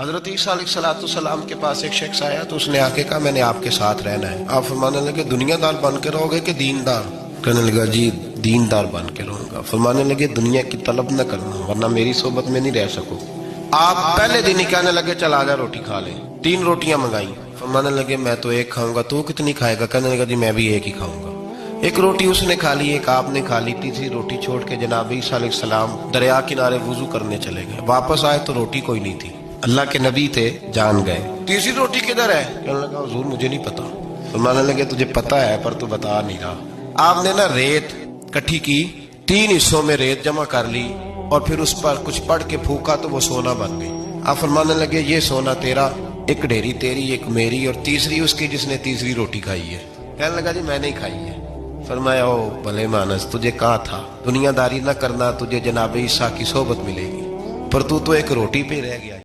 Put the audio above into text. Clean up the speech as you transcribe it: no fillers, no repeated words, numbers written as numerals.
हजरत ईसा अलैहिस्सलाम के पास एक शख्स आया तो उसने आके कहा मैंने आपके साथ रहना है। आप फरमाने लगे दुनियादार बन के रहोगे कि दीनदार? कहने लगा जी दीनदार बन के रहूंगा। फरमाने लगे दुनिया की तलब न करना वरना मेरी सोबत में नहीं रह सको। आप पहले दिन ही कहने लगे चल आजा रोटी खा ले। 3 रोटियां मंगाई। फरमाने लगे मैं तो एक खाऊंगा। तू कितनी खाएगा? कहने लगा जी मैं भी एक ही खाऊंगा। एक रोटी उसने खा ली, एक आपने खा ली। तीसरी रोटी छोड़ के जनाब ईसा अलैहिस्सलाम दरिया किनारे वुजू करने चले गए। वापस आए तो रोटी कोई नहीं थी। अल्लाह के नबी थे, जान गए। तीसरी रोटी किधर है? कहने लगा हुजूर मुझे नहीं पता। फरमाने लगे तुझे पता है पर तू बता नहीं रहा। आपने ना रेत इकट्ठी की, 3 हिस्सों में रेत जमा कर ली और फिर उस पर कुछ पढ़ के फूका तो वो सोना बन गई। आप फरमाने लगे ये सोना तेरा, एक ढेरी तेरी, एक मेरी और तीसरी उसकी जिसने तीसरी रोटी खाई है। कहने लगा जी मैंने ही खाई है। फरमाया ओ भले मानस तुझे कहा था दुनियादारी न करना, तुझे जनाब ईसा की सोबत मिलेगी, पर तू तो एक रोटी पे रह गया।